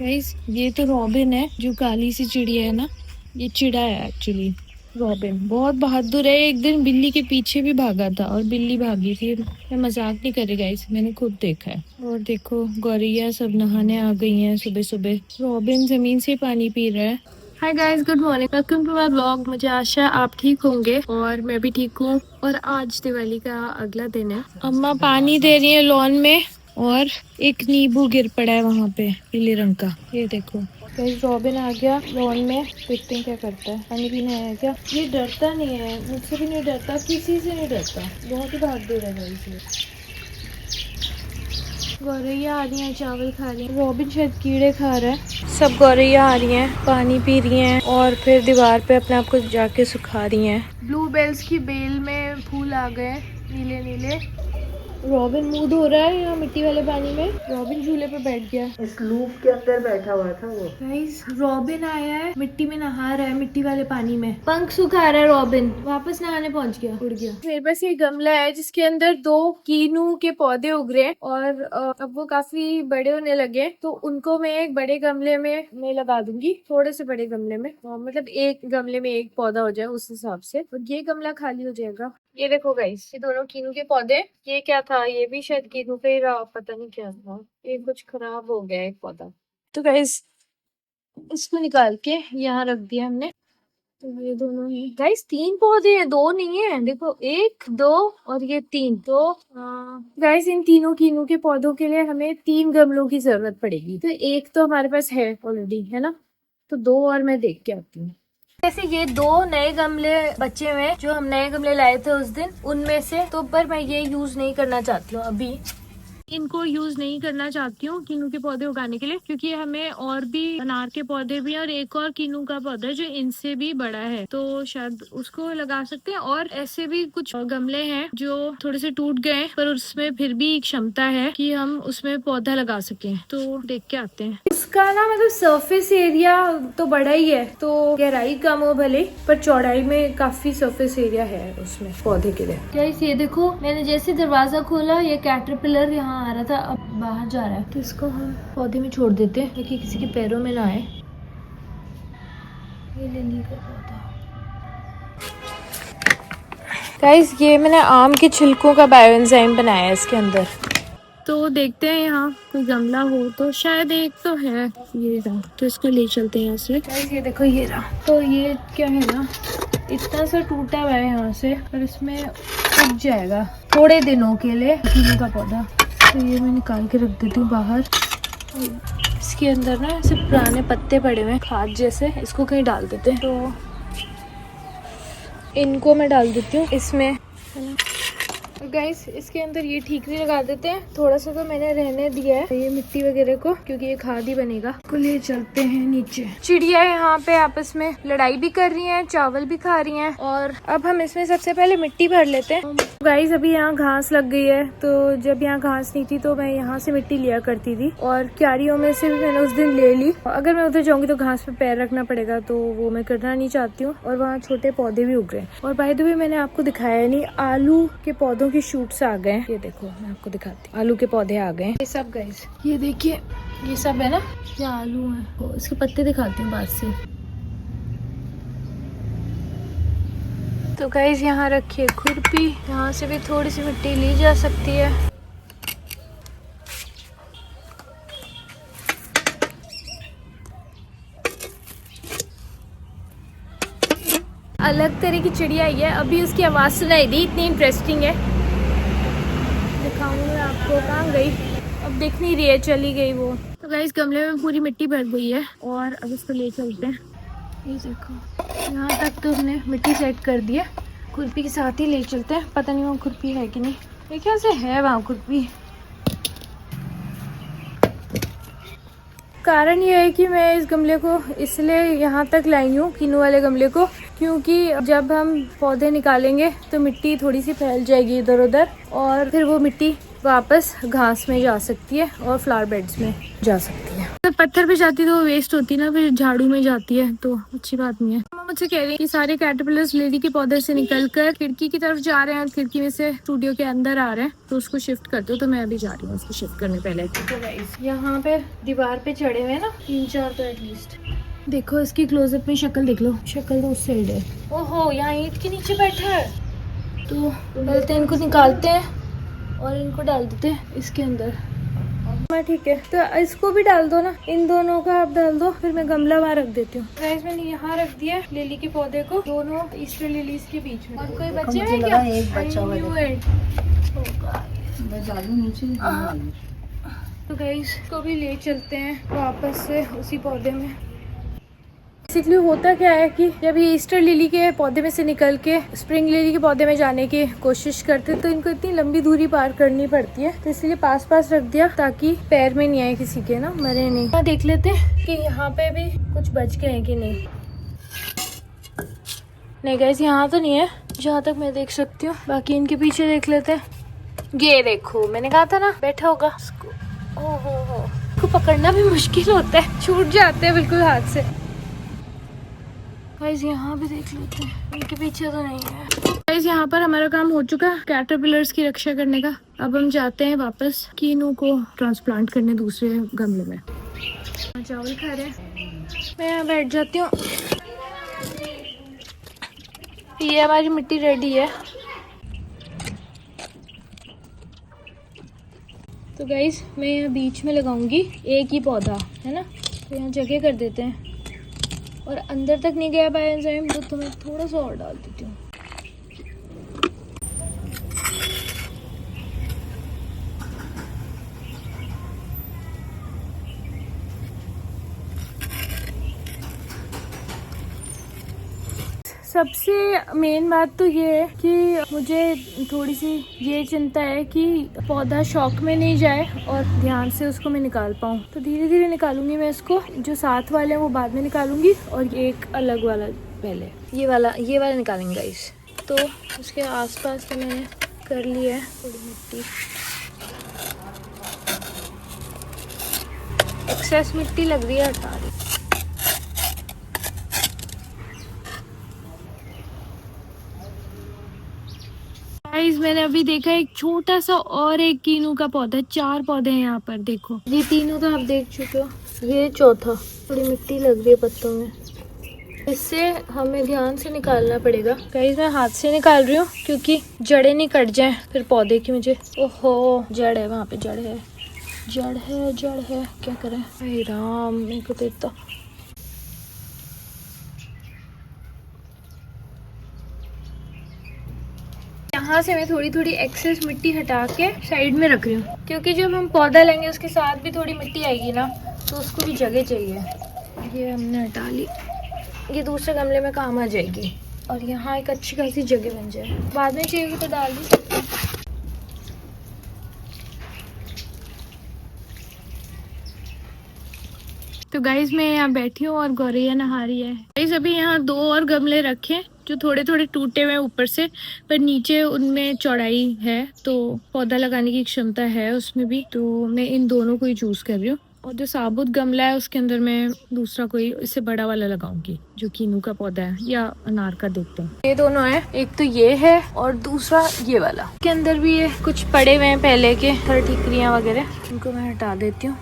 Guys ये तो robin है, जो काली सी चिड़िया है ना, ये चिड़ा है एक्चुअली। रॉबिन बहुत बहादुर है। एक दिन बिल्ली के पीछे भी भागा था और बिल्ली भागी थी। मैं मजाक नहीं कर रही गाइस, मैंने खुद देखा है। और देखो गौरैया सब नहाने आ गई हैं सुबह सुबह। रॉबिन जमीन से पानी पी रहा है। Hi guys, good morning, welcome to my blog. मुझे आशा है आप ठीक होंगे और मैं भी ठीक हूँ। और आज दिवाली का अगला दिन है। अम्मा पानी दे रही है लॉन में और एक नींबू गिर पड़ा है वहाँ पे पीले रंग का। ये देखो गाइस, रॉबिन आ गया लॉन में। देखते हैं क्या करता है। पानी पीने आया क्या? ये डरता नहीं है, मुझसे भी नहीं डरता, किसी से नहीं डरता। बहुत ही बहादुर है गाइस ये। गौरैया आ रही है, चावल खा रही है। रॉबिन शायद कीड़े खा रहा है। सब गौरैया आ रही हैं, पानी पी रही हैं और फिर दीवार पे अपने आप को जाके सुखा रही हैं। ब्लूबेल्स की बेल में फूल आ गए नीले नीले। रॉबिन मुंह धो रहा है यहाँ मिट्टी वाले पानी में। रॉबिन झूले पे बैठ गया, इस लूप के अंदर बैठा हुआ था वो। गाइस रॉबिन आया है, मिट्टी में नहा रहा है, मिट्टी वाले पानी में पंख सुखा रहा है। रॉबिन वापस नहाने पहुंच गया, उड़ गया। मेरे पास ये गमला है जिसके अंदर 2 कीनू के पौधे उग रहे हैं और अब वो काफी बड़े होने लगे, तो उनको मैं एक बड़े गमले में मैं लगा दूंगी, थोड़े से बड़े गमले में। मतलब एक गमले में एक पौधा हो जाए उस हिसाब से, और ये गमला खाली हो जाएगा। ये देखो गाइस, ये दोनों कीनू के पौधे। ये क्या था? ये भी शायद कीनू का ही रहा, पता नहीं क्या था। ये कुछ खराब हो गया एक पौधा, तो गाइस इसको निकाल के यहाँ रख दिया हमने। तो ये दोनों ही गाइस 3 पौधे हैं, 2 नहीं है। देखो 1 2 और ये 3। तो गाइस इन तीनों कीनू के पौधों के लिए हमें 3 गमलों की जरूरत पड़ेगी। तो एक तो हमारे पास है ऑलरेडी, है ना, तो 2 और मैं देख के आती हूँ। जैसे ये 2 नए गमले बचे हुए हैं, जो हम नए गमले लाए थे उस दिन, उनमें से तो पर मैं ये यूज नहीं करना चाहती हूँ अभी। इनको यूज नहीं करना चाहती हूँ कीनू के पौधे उगाने के लिए, क्योंकि हमें और भी अनार के पौधे भी और एक और कीनू का पौधा है जो इनसे भी बड़ा है, तो शायद उसको लगा सकते हैं। और ऐसे भी कुछ गमले हैं जो थोड़े से टूट गए पर उसमें फिर भी क्षमता है कि हम उसमें पौधा लगा सकें, तो देख के आते हैं। उसका ना मतलब सरफेस एरिया तो बड़ा ही है, तो गहराई कम हो भले, पर चौड़ाई में काफी सरफेस एरिया है उसमें पौधे के लिए। गाइस ये देखो, मैंने जैसे दरवाजा खोला ये कैटरपिलर यहाँ आ रहा था, अब बाहर जा रहा है, तो इसको हम पौधे में छोड़ देते हैं ताकि किसी के पैरों में ना आए। ये लिली का पौधा। गाइस ये मैंने आम के छिलकों का बायोएंजाइम बनाया है इसके अंदर, तो देखते हैं यहाँ कोई गमला हो तो। शायद एक तो है, ये रहा, तो इसको ले चलते हैं यहाँ से। गाइस ये देखो ये रहा। तो ये क्या है ना, इतना सा टूटा हुआ है यहाँ से, और इसमें उग जाएगा थोड़े दिनों के लिए कीनू का पौधा। तो ये मैं निकाल के रख देती हूँ बाहर। इसके अंदर ना ऐसे पुराने पत्ते पड़े हुए हैं खाद जैसे, इसको कहीं डाल देते हैं। तो इनको मैं डाल देती हूँ इसमें, है ना। गाइस इसके अंदर ये ठीकरी लगा देते हैं, थोड़ा सा तो मैंने रहने दिया है ये मिट्टी वगैरह को, क्योंकि ये खाद ही बनेगा। को ले चलते हैं नीचे। चिड़िया यहाँ पे आपस में लड़ाई भी कर रही हैं, चावल भी खा रही हैं। और अब हम इसमें सबसे पहले मिट्टी भर लेते हैं। गाइस अभी यहाँ घास लग गई है, तो जब यहाँ घास नहीं थी तो मैं यहाँ से मिट्टी लिया करती थी, और क्यारियों में से भी मैंने उस दिन ले ली। अगर मैं उधर जाऊंगी तो घास पे पैर रखना पड़ेगा, तो वो मैं करना नहीं चाहती हूँ। और वहाँ छोटे पौधे भी उग रहे हैं। और बाय द वे मैंने आपको दिखाया नहीं, आलू के पौधों की शूट्स आ गए। ये देखो मैं आपको दिखाती हूँ, आलू के पौधे आ गए ये सब। गाइस ये देखिए, ये सब है ना, ये आलू है। इसके पत्ते दिखाती हूँ पास से। तो गाइस यहाँ रखिए खुरपी, यहाँ से भी थोड़ी सी मिट्टी ली जा सकती है। अलग तरह की चिड़िया आई है, अभी उसकी आवाज सुनाई दी, इतनी इंटरेस्टिंग है। दिखाऊंगी मैं आपको, कहाँ गई, अब दिख नहीं रही है, चली गई वो। तो गाइस गमले में पूरी मिट्टी भर गई है और अब इसको ले चलते हैं। ये देखो यहाँ तक तो हमने मिट्टी सेट कर दी है, खुरपी के साथ ही ले चलते हैं। पता नहीं वहाँ खुरपी है कि नहीं, मेरे ख्याल से है वहाँ खुरपी। कारण ये है कि मैं इस गमले को इसलिए यहाँ तक लाई हूँ, कीनू वाले गमले को, क्योंकि जब हम पौधे निकालेंगे तो मिट्टी थोड़ी सी फैल जाएगी इधर उधर, और फिर वो मिट्टी वापस घास में जा सकती है और फ्लावर बेड्स में जा सकती है। तो पत्थर पे जाती तो वो वेस्ट होती ना, फिर झाड़ू में जाती है, तो अच्छी बात नहीं है। मुझसे कह रही है कि सारे कैटरपिलर्स लेडी के पौधे से निकलकर खिड़की की तरफ जा रहे हैं और खिड़की में से स्टूडियो के अंदर आ रहे हैं, तो उसको शिफ्ट कर दो। तो मैं अभी जा रही हूँ उसको शिफ्ट करने पहले। तो गाइस यहाँ पे दीवार पे चढ़े हुए ना 3-4 तो एटलीस्ट। देखो इसकी क्लोजअप में शक्ल देख लो, शक्ल तो उस साइड है। ओहो यहाँ ईंट के नीचे बैठा है। तो पहले इनको निकालते हैं और इनको डाल देते हैं इसके अंदर। मैं ठीक है, तो इसको भी डाल दो ना, इन दोनों का आप डाल दो, फिर मैं गमला वहाँ रख देती हूँ। गाइस मैंने यहाँ रख दिया लिली के पौधे को, दोनों ईस्टर लिलीज के बीच में। और कोई बच्चे हैं क्या? एक बच्चा हुआ है। तो गाइस को भी ले चलते हैं वापस से उसी पौधे में। बेसिकली होता क्या है कि जब ये ईस्टर लिली के पौधे में से निकल के स्प्रिंग लिली के पौधे में जाने की कोशिश करते तो इनको इतनी लंबी दूरी पार करनी पड़ती है, तो इसलिए पास पास रख दिया ताकि पैर में नहीं आए किसी के, ना मरे नहीं। देख लेते हैं कि यहाँ पे भी कुछ बच गए हैं कि नहीं। नहीं गाइस यहाँ तो नहीं है जहाँ तक मैं देख सकती हूँ, बाकी इनके पीछे देख लेते हैं। ये देखो मैंने कहा था ना बैठा होगा। ओहो इसको पकड़ना भी मुश्किल होता है, छूट जाते हैं बिल्कुल हाथ से। गाइस यहाँ भी देख लेते हैं, इनके पीछे तो नहीं है। गाइस यहाँ पर हमारा काम हो चुका है कैटरपिलर्स की रक्षा करने का। अब हम जाते हैं वापस कीनू को ट्रांसप्लांट करने दूसरे गमले में। चावल खा रहे हैं, मैं यहाँ बैठ जाती हूँ। ये हमारी मिट्टी रेडी है। तो गाइस मैं यहाँ बीच में लगाऊंगी एक ही पौधा, है ना, तो यहाँ जगह कर देते हैं। और अंदर तक नहीं गया बायोएंजाइम तो मैं थोड़ा सा और डाल देती हूँ। सबसे मेन बात तो ये है कि मुझे थोड़ी सी ये चिंता है कि पौधा शॉक में नहीं जाए और ध्यान से उसको मैं निकाल पाऊँ। तो धीरे धीरे निकालूंगी मैं इसको, जो साथ वाले हैं वो बाद में निकालूंगी और ये एक अलग वाला पहले, ये वाला निकालेंगे गाइस। तो उसके आसपास तो मैंने कर लिया है थोड़ी मिट्टी, एक्सेस मिट्टी लग रही है हटा रही। गाइस मैंने अभी देखा एक छोटा सा और एक कीनू का पौधा, 4 पौधे हैं यहाँ पर। देखो ये तीनों तो आप देख चुके हो, ये चौथा। थोड़ी मिट्टी लग रही है पत्तों में, इससे हमें ध्यान से निकालना पड़ेगा। गाइस मैं हाथ से निकाल रही हूँ क्योंकि जड़ें नहीं कट जाएं फिर पौधे की मुझे। ओहो जड़ है वहाँ पे, जड़ है क्या करें। हे राम मेरे को तो इतना। यहाँ से मैं थोड़ी थोड़ी एक्सेस मिट्टी हटा के साइड में रख रही हूँ, क्योंकि जब हम पौधा लेंगे उसके साथ भी थोड़ी मिट्टी आएगी ना, तो उसको भी जगह चाहिए। ये हमने हटा ली, ये दूसरे गमले में काम आ जाएगी और यहाँ एक अच्छी खासी जगह बन जाए। बाद में चाहिए तो डाल भी सकते हैं। तो गाइज मैं यहाँ बैठी हूँ और गौरैया नहा रही है। गाइज अभी यहाँ 2 और गमले रखे जो थोड़े थोड़े टूटे हुए ऊपर से, पर नीचे उनमें चौड़ाई है तो पौधा लगाने की क्षमता है उसमें भी। तो मैं इन दोनों को ही चूज कर रही हूँ और जो साबुत गमला है उसके अंदर मैं दूसरा कोई इससे बड़ा वाला लगाऊंगी जो कीनू का पौधा है या अनार का। देखते हैं ये दोनों है, एक तो ये है और दूसरा ये वाला। के अंदर भी ये कुछ पड़े हुए हैं पहले के, हर टिकरियाँ वगैरह, इनको मैं हटा देती हूँ।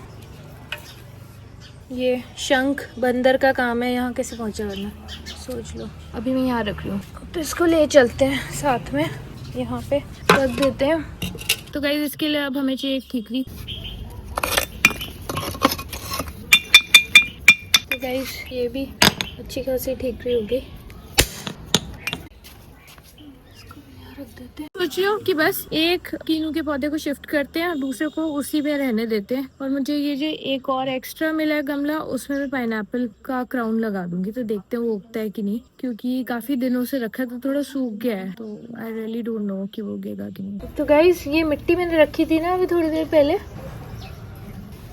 ये शंख बंदर का काम है, यहाँ कैसे पहुँचा वरना सोच लो। अभी मैं यहाँ रख रही हूँ, तो इसको ले चलते हैं साथ में, यहाँ पे रख देते हैं। तो गाइस इसके लिए अब हमें चाहिए एक ठीकरी। तो गाइस ये भी अच्छी खासी ठीकरी हो गई, रख देते हैं। सोच रही हूँ कि बस एक कीनू के पौधे को शिफ्ट करते हैं और दूसरे को उसी में रहने देते हैं। और मुझे ये जो एक और एक्स्ट्रा मिला है गमला, उसमें मैं पाइनएप्पल का क्राउन लगा दूंगी। तो देखते हैं वो उगता है कि नहीं, क्योंकि काफी दिनों से रखा तो थोड़ा सूख गया है, तो आई रियली डोंट नो कि वो उगेगा कि नहीं। तो गाइस ये मिट्टी मैंने रखी थी ना अभी थोड़ी देर पहले,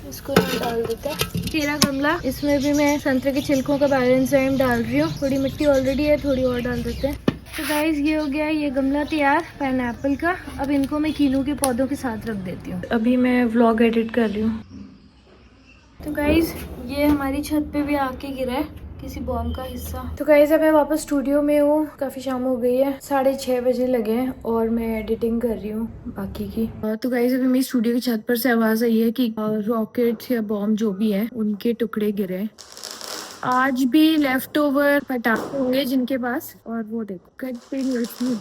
इसको डाल देते हैं। तेरा गमला, इसमें भी मैं संतरे के छिलकों का बायोएंजाइम डाल रही हूँ। थोड़ी मिट्टी ऑलरेडी है, थोड़ी और डाल देते हैं। तो गाइस ये हो गया ये गमला तैयार पाइनएप्पल का। अब इनको मैं कीनू के पौधों के साथ रख देती हूँ। अभी मैं व्लॉग एडिट कर रही हूँ। तो गाइस ये हमारी छत पे भी आके गिरा है किसी बॉम्ब का हिस्सा। तो गाइस अब मैं वापस स्टूडियो में हूँ, काफी शाम हो गई है, 6:30 बजे लगे हैं और मैं एडिटिंग कर रही हूँ बाकी की। तो गाइस अभी मेरी स्टूडियो की छत पर से आवाज आई है कि रॉकेट या बॉम्ब जो भी है उनके टुकड़े गिरे। आज भी लेफ्ट ओवर पटाखे होंगे जिनके पास, और वो देखो कंटिन्यूअसली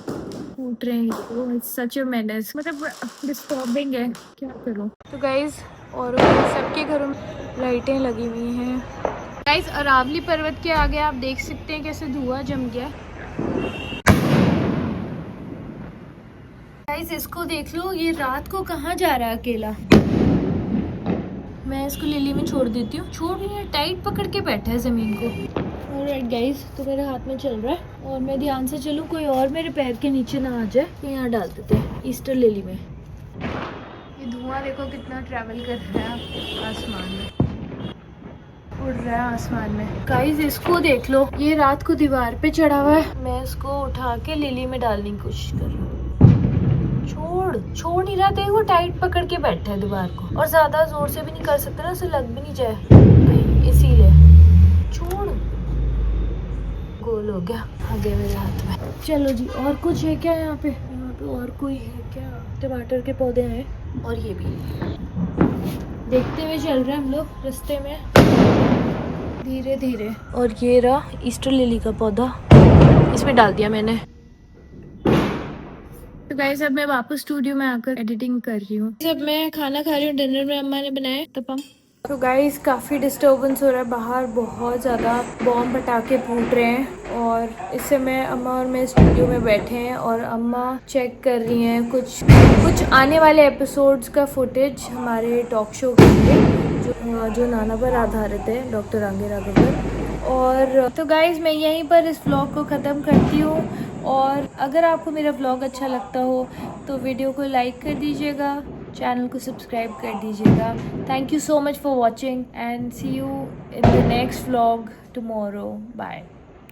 फूट रहे हैं। सच अ मेनेस, मतलब डिस्टर्बिंग है, क्या करूं। तो गाइस और सबके घरों में लाइटें लगी हुई हैं। गाइस अरावली पर्वत के आगे आप देख सकते हैं कैसे धुआं जम गया। गाइस इसको देख लो, ये रात को कहाँ जा रहा है अकेला। मैं इसको लिली में छोड़ देती हूँ। छोड़ नहीं है, टाइट पकड़ के बैठा है जमीन को। ऑलराइट गाइस, तो मेरे हाथ में चल रहा है और मैं ध्यान से चलूँ, कोई और मेरे पैर के नीचे ना आ जाए। तो यहाँ डाल देते हैं ईस्टर लिली में। ये धुआं देखो कितना ट्रैवल कर रहा है आसमान में, उड़ रहा है आसमान में। गाइस इसको देख लो, ये रात को दीवार पे चढ़ा हुआ है। मैं इसको उठा के लिली में डालने की कोशिश कर रही हूँ। छोड़ नहीं रहा, देखो टाइट पकड़ के बैठा है दीवार को, और ज्यादा जोर से भी नहीं कर सकते ना, उसे लग भी नहीं जाए कहीं, इसीलिए। छोड़, गोल हो गया, आ गया मेरे हाथ में। चलो जी, और कुछ है क्या यहाँ पे? यहाँ पे और कोई है क्या? टमाटर के पौधे हैं और ये भी। देखते हुए चल रहे हैं हम लोग रास्ते में धीरे धीरे। और ये रहा ईस्टर लिली का पौधा, इसमें डाल दिया मैंने। तो गाइस अब मैं वापस स्टूडियो में आकर एडिटिंग कर रही हूँ। जब मैं खाना खा रही हूँ, डिनर में अम्मा ने बनाया तपम। तो गाइस काफ़ी डिस्टर्बेंस हो रहा है बाहर, बहुत ज़्यादा बॉम्ब पटाखे फूट रहे हैं और इस समय अम्मा और मैं स्टूडियो में बैठे हैं और अम्मा चेक कर रही हैं कुछ आने वाले एपिसोड्स का फुटेज हमारे टॉक शो के लिए जो नाना पर आधारित है, डॉक्टर आंगे राघव पर। और तो गाइज़ मैं यहीं पर इस व्लॉग को ख़त्म करती हूँ, और अगर आपको मेरा व्लॉग अच्छा लगता हो तो वीडियो को लाइक कर दीजिएगा, चैनल को सब्सक्राइब कर दीजिएगा। Thank you so much for watching and see you in the next vlog tomorrow. Bye.